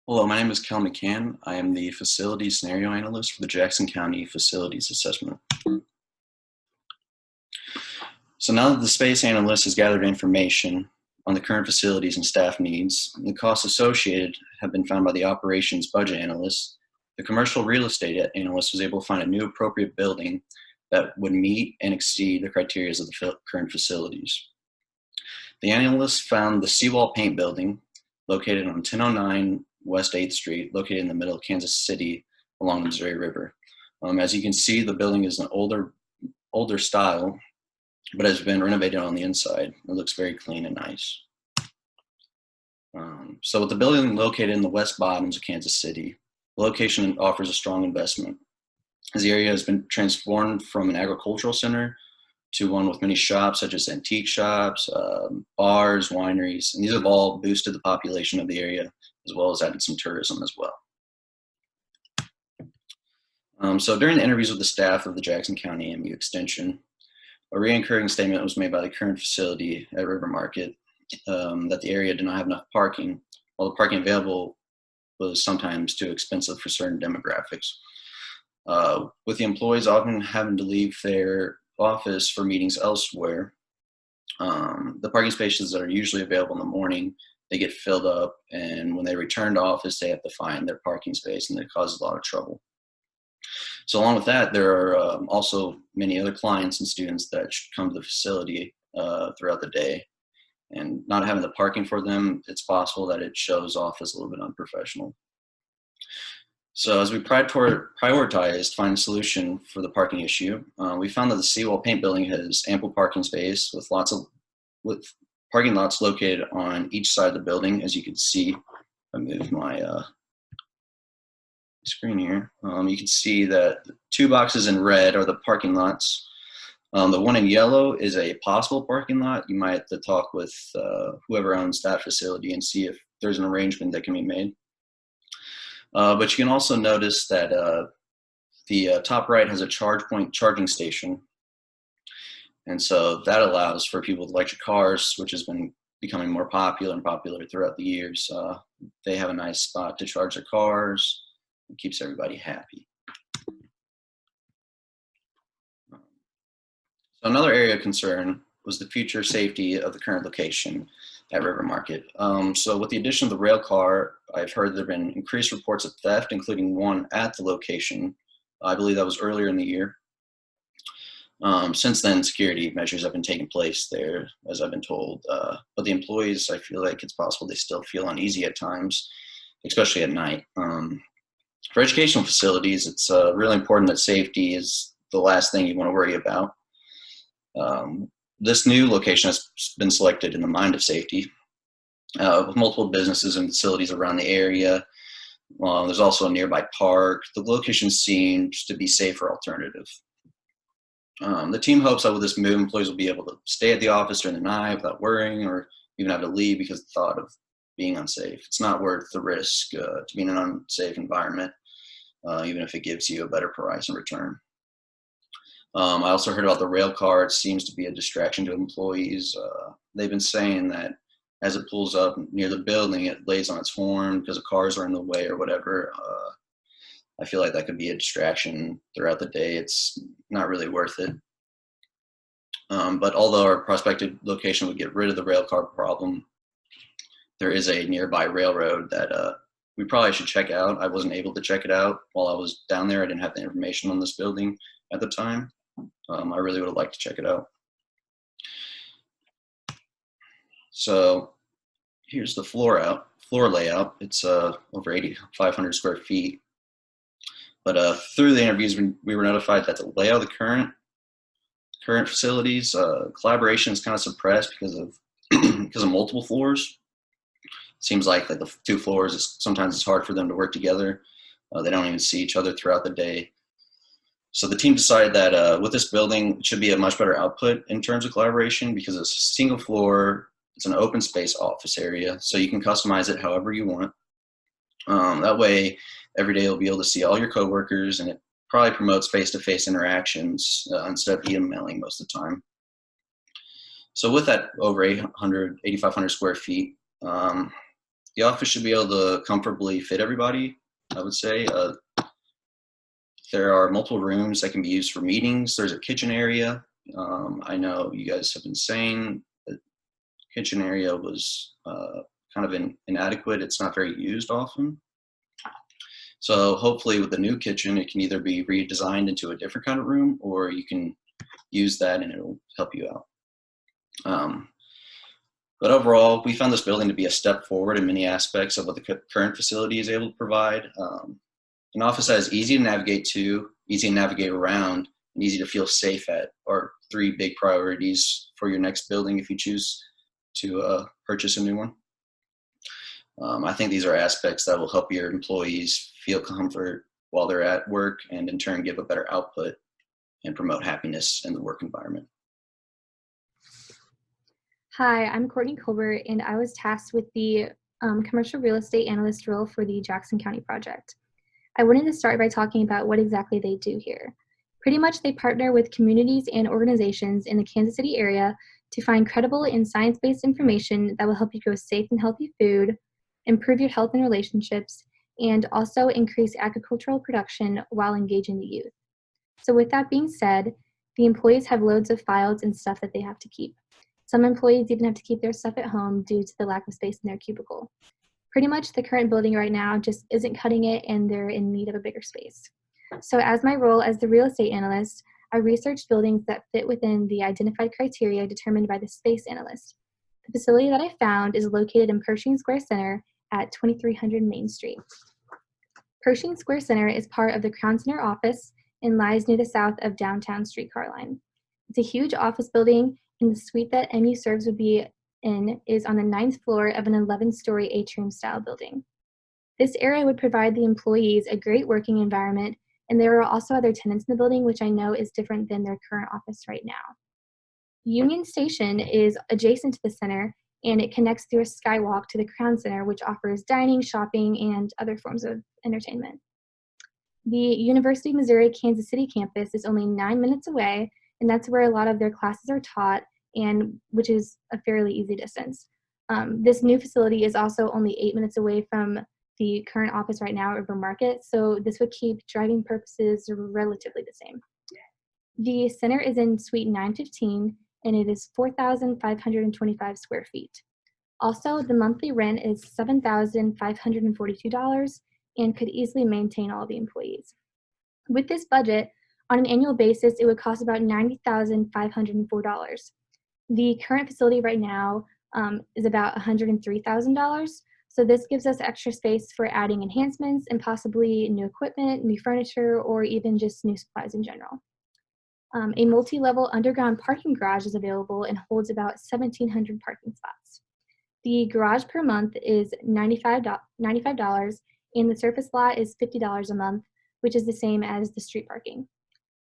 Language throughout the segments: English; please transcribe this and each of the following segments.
Hello, my name is Kel McCann. I am the Facility Scenario Analyst for the Jackson County Facilities Assessment. So now that the Space Analyst has gathered information on the current facilities and staff needs, and the costs associated have been found by the Operations Budget Analyst, the Commercial Real Estate Analyst was able to find a new appropriate building that would meet and exceed the criteria of the current facilities. The analyst found the Seawall Paint Building located on 1009 West 8th Street, located in the middle of Kansas City along the Missouri River. As you can see, the building is an older style, but has been renovated on the inside. It looks very clean and nice. So with the building located in the west bottoms of Kansas City, the location offers a strong investment, as the area has been transformed from an agricultural center to one with many shops such as antique shops, bars, wineries, and these have all boosted the population of the area as well as added some tourism as well. So during the interviews with the staff of the Jackson County MU Extension, a recurring statement was made by the current facility at River Market that the area did not have enough parking, while the parking available was sometimes too expensive for certain demographics. With the employees often having to leave their office for meetings elsewhere, the parking spaces that are usually available in the morning, they get filled up, and when they return to office, they have to find their parking space, and it causes a lot of trouble. So along with that, there are also many other clients and students that should come to the facility throughout the day, and not having the parking for them, it's possible that it shows off as a little bit unprofessional. So as we prioritized finding a solution for the parking issue, we found that the Seawall Paint Building has ample parking space with parking lots located on each side of the building. As you can see, I move my screen here. You can see that the two boxes in red are the parking lots. The one in yellow is a possible parking lot. You might have to talk with whoever owns that facility and see if there's an arrangement that can be made. But you can also notice that the top right has a charge point charging station. And so that allows for people with electric cars, which has been becoming more popular and popular throughout the years. They have a nice spot to charge their cars. It keeps everybody happy. So another area of concern was the future safety of the current location at River Market. So with the addition of the rail car, I've heard there have been increased reports of theft, including one at the location. I believe that was earlier in the year. Since then, security measures have been taking place there, as I've been told. But the employees, I feel like it's possible they still feel uneasy at times, especially at night. For educational facilities, it's really important that safety is the last thing you want to worry about. This new location has been selected in the mind of safety, with multiple businesses and facilities around the area. There's also a nearby park. The location seems to be safer alternative. The team hopes that with this move, employees will be able to stay at the office during the night without worrying or even have to leave because of the thought of being unsafe. It's not worth the risk to be in an unsafe environment, even if it gives you a better price in return. I also heard about the rail car. It seems to be a distraction to employees. They've been saying that as it pulls up near the building, it lays on its horn because the cars are in the way or whatever. I feel like that could be a distraction throughout the day. It's not really worth it. But although our prospective location would get rid of the rail car problem, there is a nearby railroad that we probably should check out. I wasn't able to check it out while I was down there. I didn't have the information on this building at the time. I really would have liked to check it out. So here's the floor layout. It's over 8,500 square feet. But through the interviews, we were notified that the layout of the current facilities, collaboration is kind of suppressed because of multiple floors. It seems like the two floors, sometimes it's hard for them to work together. They don't even see each other throughout the day. So the team decided that with this building, it should be a much better output in terms of collaboration because it's a single floor. It's an open space office area, so you can customize it however you want. That way, every day you'll be able to see all your coworkers, and it probably promotes face-to-face interactions instead of emailing most of the time. So with that over 8,500 square feet, The office should be able to comfortably fit everybody, I would say. There are multiple rooms that can be used for meetings. There's a kitchen area. I know you guys have been saying the kitchen area was kind of inadequate. It's not very used often. So hopefully with the new kitchen, it can either be redesigned into a different kind of room, or you can use that and it'll help you out. But overall, we found this building to be a step forward in many aspects of what the current facility is able to provide. An office that is easy to navigate to, easy to navigate around, and easy to feel safe at are three big priorities for your next building if you choose to purchase a new one. I think these are aspects that will help your employees feel comfort while they're at work, and in turn give a better output and promote happiness in the work environment. Hi, I'm Courtney Colbert, and I was tasked with the commercial real estate analyst role for the Jackson County project. I wanted to start by talking about what exactly they do here. Pretty much they partner with communities and organizations in the Kansas City area to find credible and science-based information that will help you grow safe and healthy food, improve your health and relationships, and also increase agricultural production while engaging the youth. So with that being said, the employees have loads of files and stuff that they have to keep. Some employees even have to keep their stuff at home due to the lack of space in their cubicle. Pretty much the current building right now just isn't cutting it, and they're in need of a bigger space. So as my role as the real estate analyst, I researched buildings that fit within the identified criteria determined by the space analyst. The facility that I found is located in Pershing Square Center at 2300 Main Street. Pershing Square Center is part of the Crown Center office and lies near the south of downtown streetcar line. It's a huge office building, and the suite that MU serves would be in is on the 9th floor of an 11-story atrium style building. This area would provide the employees a great working environment, and there are also other tenants in the building, which I know is different than their current office right now. Union Station is adjacent to the center, and it connects through a skywalk to the Crown Center, which offers dining, shopping, and other forms of entertainment. The University of Missouri Kansas City campus is only 9 minutes away, and that's where a lot of their classes are taught, and which is a fairly easy distance. This new facility is also only 8 minutes away from the current office right now at River Market, so this would keep driving purposes relatively the same. The center is in Suite 915, and it is 4,525 square feet. Also, the monthly rent is $7,542 and could easily maintain all the employees. With this budget, on an annual basis, it would cost about $90,504. The current facility right now is about $103,000. So this gives us extra space for adding enhancements and possibly new equipment, new furniture, or even just new supplies in general. A multi-level underground parking garage is available and holds about 1,700 parking spots. The garage per month is $95, and the surface lot is $50 a month, which is the same as the street parking.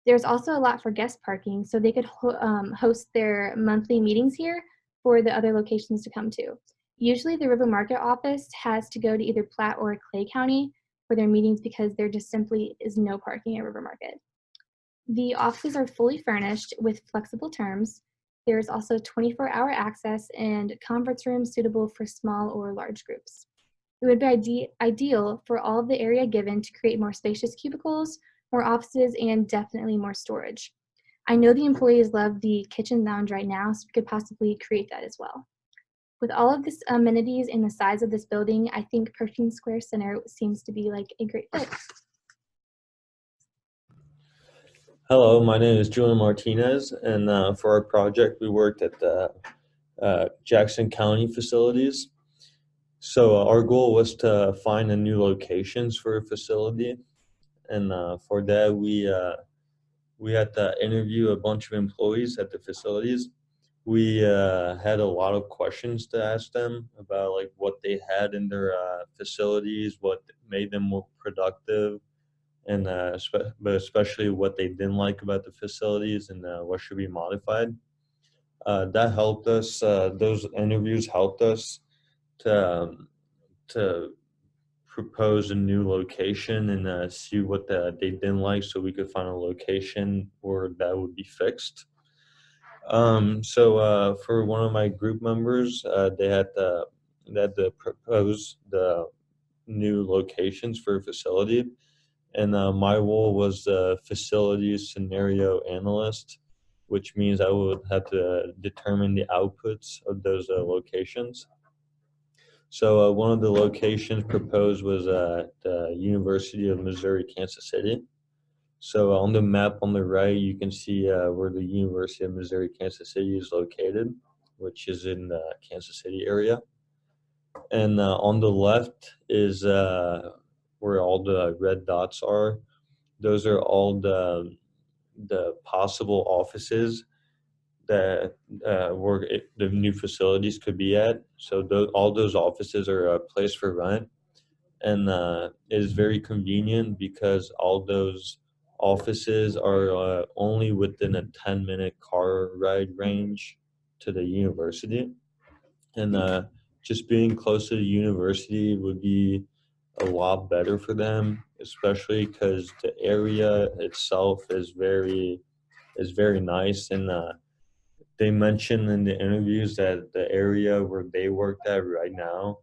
There's also a lot for guest parking, so they could host their monthly meetings here for the other locations to come to. Usually the River Market office has to go to either Platte or Clay County for their meetings because there just simply is no parking at River Market. The offices are fully furnished with flexible terms. There's also 24-hour access and conference rooms suitable for small or large groups. It would be ideal for all of the area given to create more spacious cubicles, more offices, and definitely more storage. I know the employees love the kitchen lounge right now, so we could possibly create that as well. With all of this amenities and the size of this building, I think Pershing Square Center seems to be like a great fit. Hello, my name is Julian Martinez, and for our project, we worked at the Jackson County facilities. So our goal was to find a new locations for a facility, and for that, we had to interview a bunch of employees at the facilities. We had a lot of questions to ask them about like what they had in their facilities, what made them more productive, and but especially what they didn't like about the facilities and what should be modified. That helped us. Those interviews helped us to propose a new location and see what they didn't like, so we could find a location where that would be fixed. So for one of my group members, they had to that the propose the new locations for a facility, and my role was the facilities scenario analyst, which means I would have to determine the outputs of those locations. So one of the locations proposed was the University of Missouri, Kansas City. So on the map on the right, you can see where the University of Missouri, Kansas City is located, which is in the Kansas City area. And on the left is where all the red dots are. Those are all the possible offices that where the new facilities could be at. So all those offices are placed for rent, and it is very convenient because all those offices are only within a 10-minute car ride range to the university. And just being close to the university would be a lot better for them, especially because the area itself is very nice. And they mentioned in the interviews that the area where they worked at right now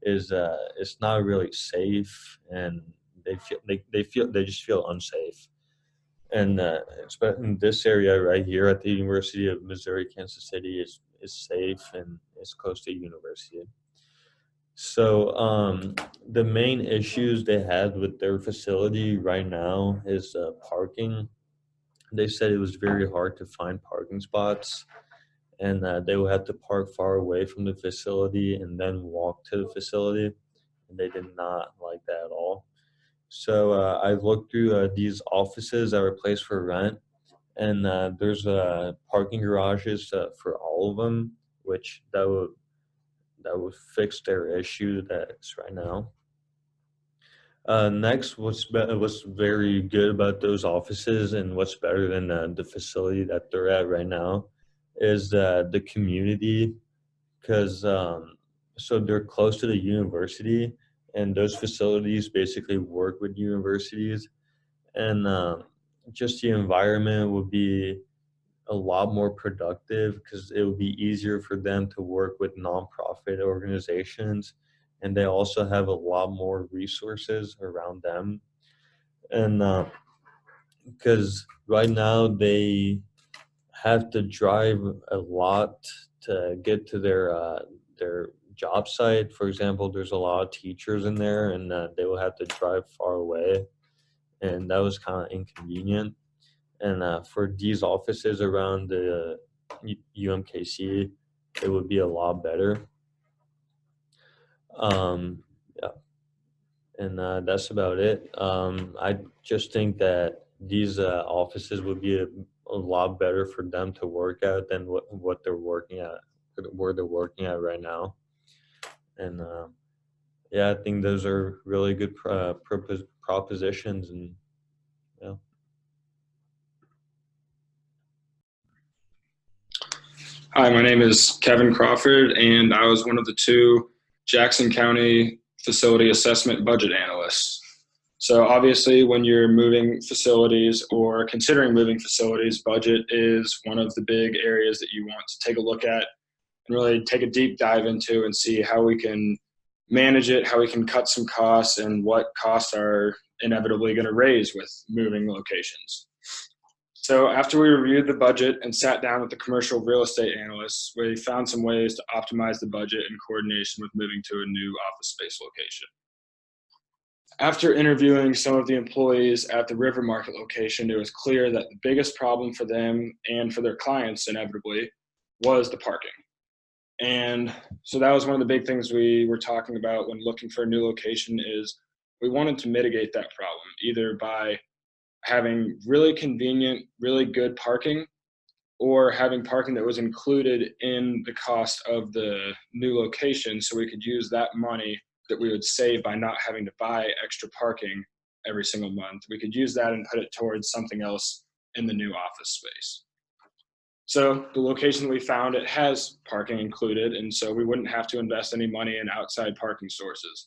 is it's not really safe, and they just feel unsafe. And in this area right here at the University of Missouri, Kansas City is safe and is close to university. So the main issues they had with their facility right now is parking. They said it was very hard to find parking spots, and they would have to park far away from the facility and then walk to the facility. And they did not like that at all. So I looked through these offices that were placed for rent, and there's parking garages for all of them, which that would fix their issue that's right now. Next, what's very good about those offices and what's better than the facility that they're at right now is the community, because so they're close to the university, and those facilities basically work with universities, and just the environment would be a lot more productive because it would be easier for them to work with nonprofit organizations, and they also have a lot more resources around them. And because right now they have to drive a lot to get to their job site. For example, there's a lot of teachers in there, and they will have to drive far away, and that was kind of inconvenient. And for these offices around the UMKC, it would be a lot better. Yeah, and that's about it. I just think that these offices would be a lot better for them to work at than what they're working at, where they're working at right now. And yeah, I think those are really good propositions. And yeah. Hi, my name is Kevin Crawford, and I was one of the two Jackson County facility assessment budget analysts. So obviously, when you're moving facilities or considering moving facilities, budget is one of the big areas that you want to take a look at and really take a deep dive into and see how we can manage it, how we can cut some costs, and what costs are inevitably going to raise with moving locations. So after we reviewed the budget and sat down with the commercial real estate analysts, we found some ways to optimize the budget in coordination with moving to a new office space location. After interviewing some of the employees at the River Market location, it was clear that the biggest problem for them and for their clients inevitably was the parking. And so that was one of the big things we were talking about when looking for a new location is we wanted to mitigate that problem either by having really convenient, really good parking, or having parking that was included in the cost of the new location so we could use that money that we would save by not having to buy extra parking every single month. We could use that and put it towards something else in the new office space. So the location we found, it has parking included, and so we wouldn't have to invest any money in outside parking sources.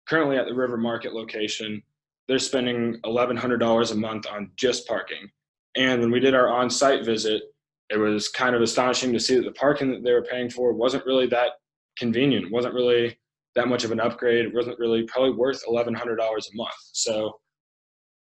Currently at the River Market location, they're spending $1,100 a month on just parking. And when we did our on-site visit, it was kind of astonishing to see that the parking that they were paying for wasn't really that convenient. It wasn't really that much of an upgrade. It wasn't really probably worth $1,100 a month. So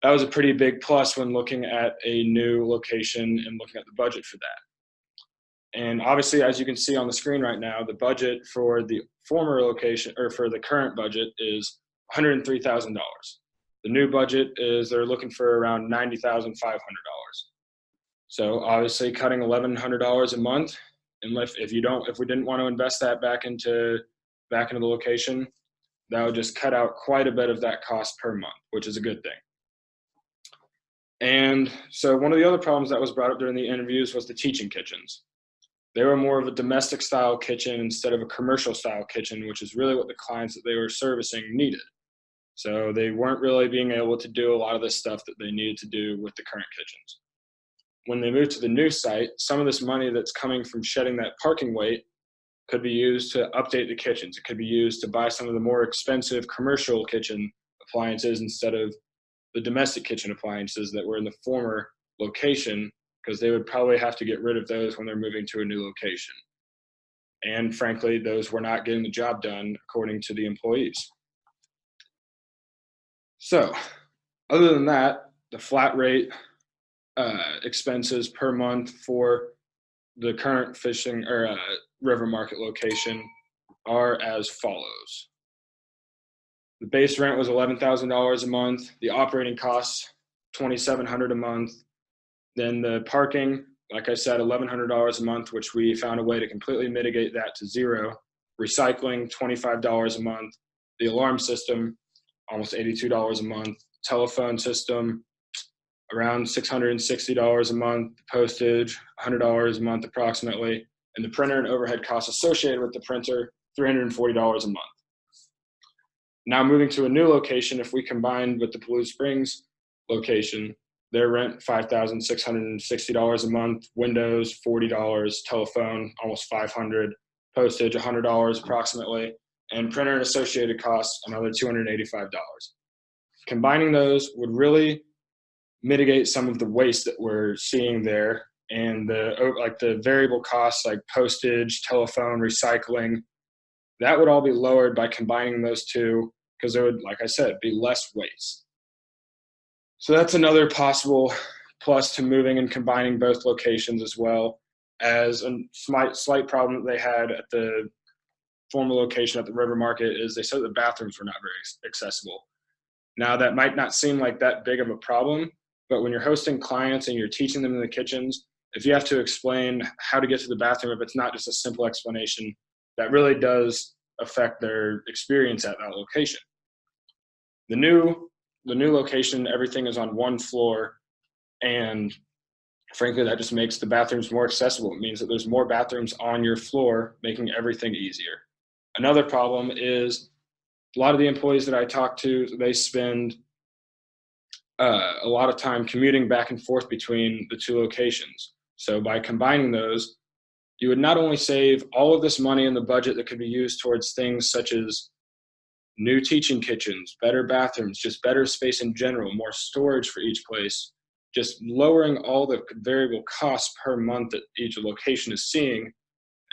that was a pretty big plus when looking at a new location and looking at the budget for that. And obviously, as you can see on the screen right now, the budget for the former location, or for the current budget, is $103,000. The new budget is they're looking for around $90,500. So obviously, cutting $1,100 a month, and if we didn't want to invest that back into the location, that would just cut out quite a bit of that cost per month, which is a good thing. And so one of the other problems that was brought up during the interviews was the teaching kitchens. They were more of a domestic style kitchen instead of a commercial style kitchen, which is really what the clients that they were servicing needed. So they weren't really being able to do a lot of the stuff that they needed to do with the current kitchens. When they moved to the new site, some of this money that's coming from shedding that parking weight could be used to update the kitchens. It could be used to buy some of the more expensive commercial kitchen appliances instead of the domestic kitchen appliances that were in the former location, because they would probably have to get rid of those when they're moving to a new location. And frankly, those were not getting the job done according to the employees. So other than that, the flat rate expenses per month for the current fishing or river market location are as follows. The base rent was $11,000 a month. The operating costs, $2,700 a month. Then the parking, like I said, $1,100 a month, which we found a way to completely mitigate that to zero. Recycling, $25 a month. The alarm system, almost $82 a month. Telephone system, around $660 a month. Postage, $100 a month approximately. And the printer and overhead costs associated with the printer, $340 a month. Now moving to a new location, if we combine with the Blue Springs location, their rent $5,660 a month, windows $40, telephone almost $500, postage $100 approximately, and printer and associated costs another $285. Combining those would really mitigate some of the waste that we're seeing there, and the variable costs like postage, telephone, recycling, that would all be lowered by combining those two, because there would, like I said, be less waste. So that's another possible plus to moving and combining both locations, as well as a slight problem that they had at the former location at the river market is they said the bathrooms were not very accessible. Now that might not seem like that big of a problem, but when you're hosting clients and you're teaching them in the kitchens, if you have to explain how to get to the bathroom, if it's not just a simple explanation, that really does affect their experience at that location. The new location, everything is on one floor, and frankly, that just makes the bathrooms more accessible. It means that there's more bathrooms on your floor, making everything easier. Another problem is a lot of the employees that I talk to, they spend a lot of time commuting back and forth between the two locations. So by combining those, you would not only save all of this money in the budget that could be used towards things such as new teaching kitchens, better bathrooms, just better space in general, more storage for each place, just lowering all the variable costs per month that each location is seeing.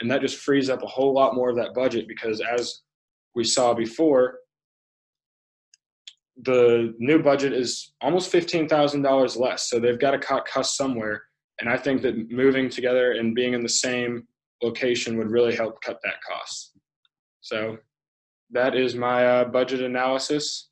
And that just frees up a whole lot more of that budget, because as we saw before, the new budget is almost $15,000 less. So they've got to cut costs somewhere. And I think that moving together and being in the same location would really help cut that cost. So that is my budget analysis.